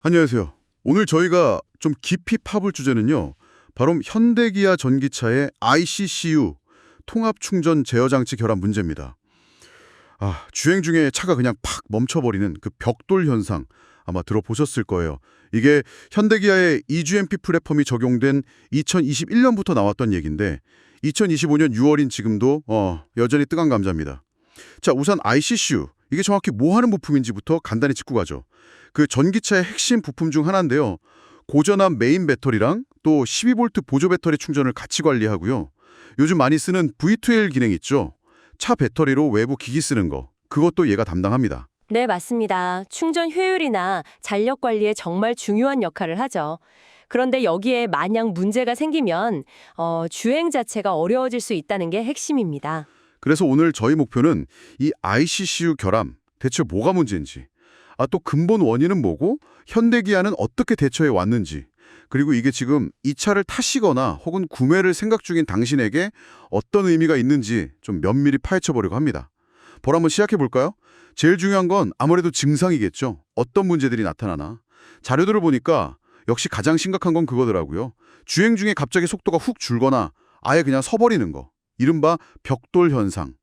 안녕하세요. 오늘 저희가 좀 깊이 파볼 주제는요. 바로 현대기아 전기차의 ICCU, 통합충전 제어장치 결함 문제입니다. 주행 중에 차가 그냥 팍 멈춰버리는 그 벽돌 현상 아마 들어보셨을 거예요. 이게 현대기아의 EGMP 플랫폼이 적용된 2021년부터 나왔던 얘기인데 2025년 6월인 지금도 여전히 뜨거운 감자입니다. 자, 우선 ICCU, 이게 정확히 뭐 하는 부품인지부터 간단히 짚고 가죠. 그 전기차의 핵심 부품 중 하나인데요. 고전압 메인 배터리랑 또 12V 보조 배터리 충전을 같이 관리하고요. 요즘 많이 쓰는 V2L 기능 있죠. 차 배터리로 외부 기기 쓰는 거. 그것도 얘가 담당합니다. 네, 맞습니다. 충전 효율이나 잔력 관리에 정말 중요한 역할을 하죠. 그런데 여기에 만약 문제가 생기면 주행 자체가 어려워질 수 있다는 게 핵심입니다. 그래서 오늘 저희 목표는 이 ICCU 결함, 대체 뭐가 문제인지, 또 근본 원인은 뭐고 현대기아는 어떻게 대처해 왔는지, 그리고 이게 지금 이 차를 타시거나 혹은 구매를 생각 중인 당신에게 어떤 의미가 있는지 좀 면밀히 파헤쳐보려고 합니다. 보러 한번 시작해 볼까요? 제일 중요한 건 아무래도 증상이겠죠. 어떤 문제들이 나타나나. 자료들을 보니까 역시 가장 심각한 건 그거더라고요. 주행 중에 갑자기 속도가 훅 줄거나 아예 그냥 서버리는 거. 이른바 벽돌 현상.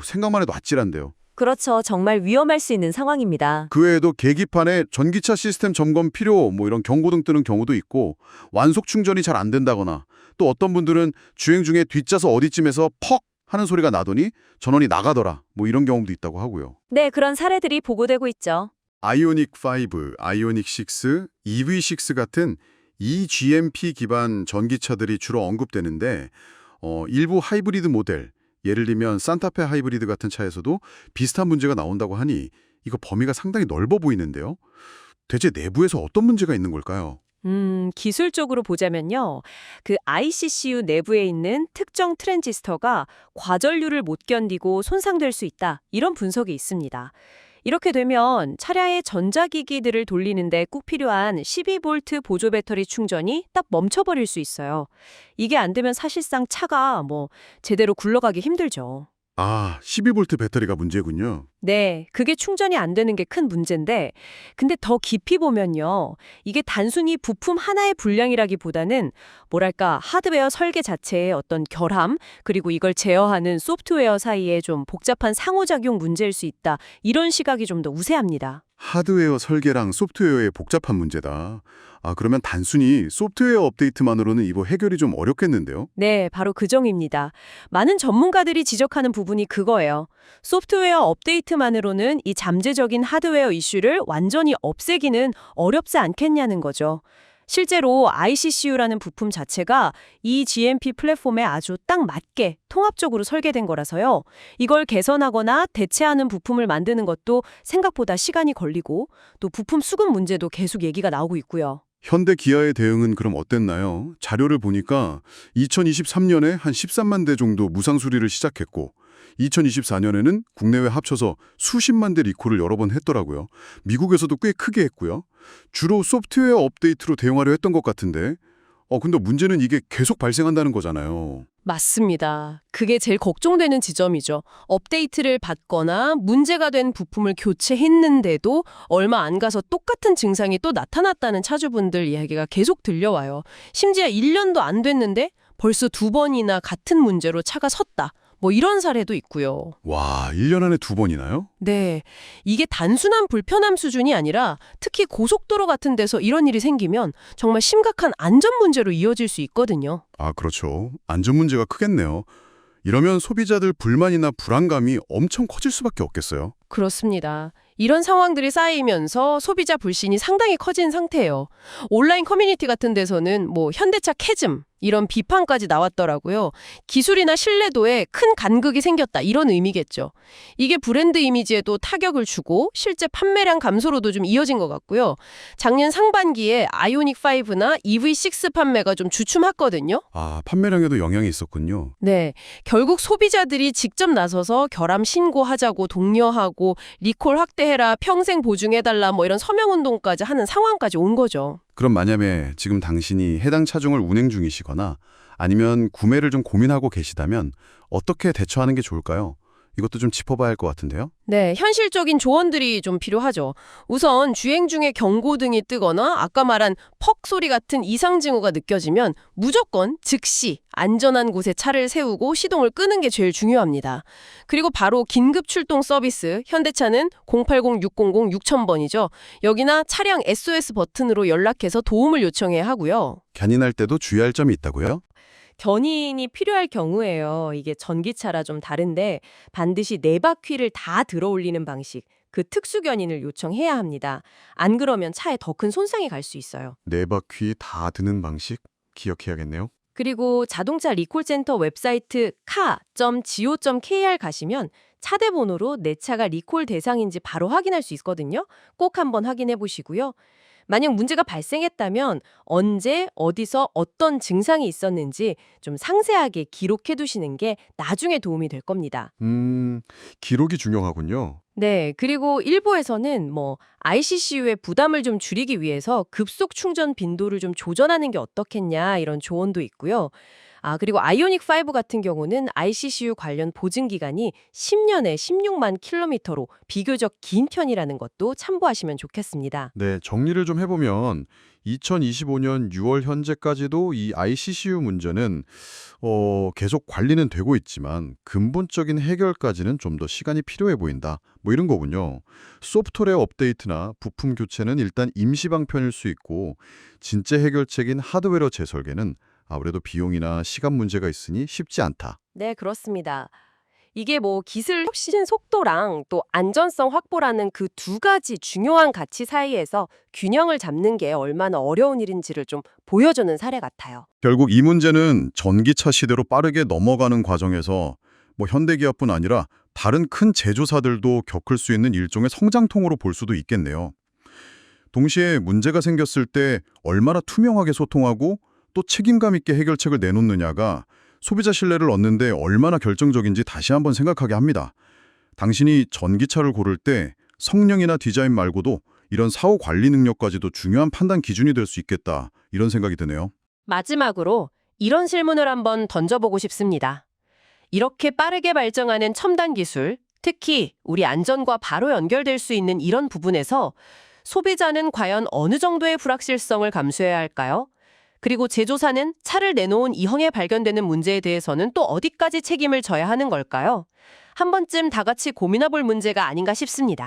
생각만 해도 아찔한데요. 그렇죠. 정말 위험할 수 있는 상황입니다. 그 외에도 계기판에 전기차 시스템 점검 필요 이런 경고등 뜨는 경우도 있고 완속 충전이 잘 안 된다거나 또 어떤 분들은 주행 중에 뒷좌석 어디쯤에서 퍽 하는 소리가 나더니 전원이 나가더라 이런 경우도 있다고 하고요. 네, 그런 사례들이 보고되고 있죠. 아이오닉 5, 아이오닉 6, EV6 같은 eGMP 기반 전기차들이 주로 언급되는데 일부 하이브리드 모델, 예를 들면 산타페 하이브리드 같은 차에서도 비슷한 문제가 나온다고 하니 이거 범위가 상당히 넓어 보이는데요. 대체 내부에서 어떤 문제가 있는 걸까요? 기술적으로 보자면요. 그 ICCU 내부에 있는 특정 트랜지스터가 과전류를 못 견디고 손상될 수 있다. 이런 분석이 있습니다. 이렇게 되면 차량의 전자기기들을 돌리는데 꼭 필요한 12V 보조 배터리 충전이 딱 멈춰버릴 수 있어요. 이게 안 되면 사실상 차가 제대로 굴러가기 힘들죠. 12V 배터리가 문제군요. 네, 그게 충전이 안 되는 게 큰 문제인데, 근데 더 깊이 보면요. 이게 단순히 부품 하나의 불량이라기보다는 뭐랄까 하드웨어 설계 자체의 어떤 결함, 그리고 이걸 제어하는 소프트웨어 사이에 좀 복잡한 상호작용 문제일 수 있다. 이런 시각이 좀 더 우세합니다. 하드웨어 설계랑 소프트웨어의 복잡한 문제다. 그러면 단순히 소프트웨어 업데이트만으로는 이거 해결이 좀 어렵겠는데요? 네, 바로 그 점입니다. 많은 전문가들이 지적하는 부분이 그거예요. 소프트웨어 업데이트만으로는 이 잠재적인 하드웨어 이슈를 완전히 없애기는 어렵지 않겠냐는 거죠. 실제로 ICCU라는 부품 자체가 이 GMP 플랫폼에 아주 딱 맞게 통합적으로 설계된 거라서요. 이걸 개선하거나 대체하는 부품을 만드는 것도 생각보다 시간이 걸리고 또 부품 수급 문제도 계속 얘기가 나오고 있고요. 현대 기아의 대응은 그럼 어땠나요? 자료를 보니까 2023년에 한 13만 대 정도 무상 수리를 시작했고 2024년에는 국내외 합쳐서 수십만 대 리콜을 여러 번 했더라고요. 미국에서도 꽤 크게 했고요. 주로 소프트웨어 업데이트로 대응하려 했던 것 같은데 근데 문제는 이게 계속 발생한다는 거잖아요. 맞습니다. 그게 제일 걱정되는 지점이죠. 업데이트를 받거나 문제가 된 부품을 교체했는데도 얼마 안 가서 똑같은 증상이 또 나타났다는 차주분들 이야기가 계속 들려와요. 심지어 1년도 안 됐는데 벌써 2번이나 같은 문제로 차가 섰다. 이런 사례도 있고요. 와, 1년 안에 2번이나요? 네, 이게 단순한 불편함 수준이 아니라 특히 고속도로 같은 데서 이런 일이 생기면 정말 심각한 안전 문제로 이어질 수 있거든요. 그렇죠. 안전 문제가 크겠네요. 이러면 소비자들 불만이나 불안감이 엄청 커질 수밖에 없겠어요. 그렇습니다. 이런 상황들이 쌓이면서 소비자 불신이 상당히 커진 상태예요. 온라인 커뮤니티 같은 데서는 현대차 캐즘 이런 비판까지 나왔더라고요. 기술이나 신뢰도에 큰 간극이 생겼다 이런 의미겠죠. 이게 브랜드 이미지에도 타격을 주고 실제 판매량 감소로도 좀 이어진 것 같고요. 작년 상반기에 아이오닉 5나 EV6 판매가 좀 주춤했거든요. 판매량에도 영향이 있었군요. 네, 결국 소비자들이 직접 나서서 결함 신고하자고 독려하고 리콜 확대해라, 평생 보증해달라 이런 서명운동까지 하는 상황까지 온 거죠. 그럼 만약에 지금 당신이 해당 차종을 운행 중이시거나 아니면 구매를 좀 고민하고 계시다면 어떻게 대처하는 게 좋을까요? 이것도 좀 짚어봐야 할 것 같은데요. 네, 현실적인 조언들이 좀 필요하죠. 우선 주행 중에 경고등이 뜨거나 아까 말한 퍽 소리 같은 이상 징후가 느껴지면 무조건 즉시 안전한 곳에 차를 세우고 시동을 끄는 게 제일 중요합니다. 그리고 바로 긴급 출동 서비스, 현대차는 080-600-6000번이죠. 여기나 차량 SOS 버튼으로 연락해서 도움을 요청해야 하고요. 견인할 때도 주의할 점이 있다고요? 견인이 필요할 경우에요. 이게 전기차라 좀 다른데 반드시 네 바퀴를 다 들어올리는 방식, 그 특수 견인을 요청해야 합니다. 안 그러면 차에 더 큰 손상이 갈 수 있어요. 네 바퀴 다 드는 방식 기억해야겠네요. 그리고 자동차 리콜센터 웹사이트 ka.go.kr 가시면 차대 번호로 내 차가 리콜 대상인지 바로 확인할 수 있거든요. 꼭 한번 확인해 보시고요. 만약 문제가 발생했다면 언제, 어디서 어떤 증상이 있었는지 좀 상세하게 기록해 두시는 게 나중에 도움이 될 겁니다. 기록이 중요하군요. 네, 그리고 일부에서는 ICCU의 부담을 좀 줄이기 위해서 급속 충전 빈도를 좀 조절하는 게 어떻겠냐 이런 조언도 있고요. 그리고 아이오닉 5 같은 경우는 ICCU 관련 보증 기간이 10년에 16만 킬로미터로 비교적 긴 편이라는 것도 참고하시면 좋겠습니다. 네, 정리를 좀 해보면 2025년 6월 현재까지도 이 ICCU 문제는 계속 관리는 되고 있지만 근본적인 해결까지는 좀 더 시간이 필요해 보인다. 뭐 이런 거군요. 소프트웨어 업데이트나 부품 교체는 일단 임시 방편일 수 있고 진짜 해결책인 하드웨어 재설계는 아무래도 비용이나 시간 문제가 있으니 쉽지 않다. 네, 그렇습니다. 이게 기술 혁신 속도랑 또 안전성 확보라는 그 두 가지 중요한 가치 사이에서 균형을 잡는 게 얼마나 어려운 일인지를 좀 보여주는 사례 같아요. 결국 이 문제는 전기차 시대로 빠르게 넘어가는 과정에서 현대기아뿐 아니라 다른 큰 제조사들도 겪을 수 있는 일종의 성장통으로 볼 수도 있겠네요. 동시에 문제가 생겼을 때 얼마나 투명하게 소통하고 또 책임감 있게 해결책을 내놓느냐가 소비자 신뢰를 얻는데 얼마나 결정적인지 다시 한번 생각하게 합니다. 당신이 전기차를 고를 때 성능이나 디자인 말고도 이런 사후 관리 능력까지도 중요한 판단 기준이 될 수 있겠다, 이런 생각이 드네요. 마지막으로 이런 질문을 한번 던져보고 싶습니다. 이렇게 빠르게 발전하는 첨단 기술, 특히 우리 안전과 바로 연결될 수 있는 이런 부분에서 소비자는 과연 어느 정도의 불확실성을 감수해야 할까요? 그리고 제조사는 차를 내놓은 이형에 발견되는 문제에 대해서는 또 어디까지 책임을 져야 하는 걸까요? 한 번쯤 다 같이 고민해볼 문제가 아닌가 싶습니다.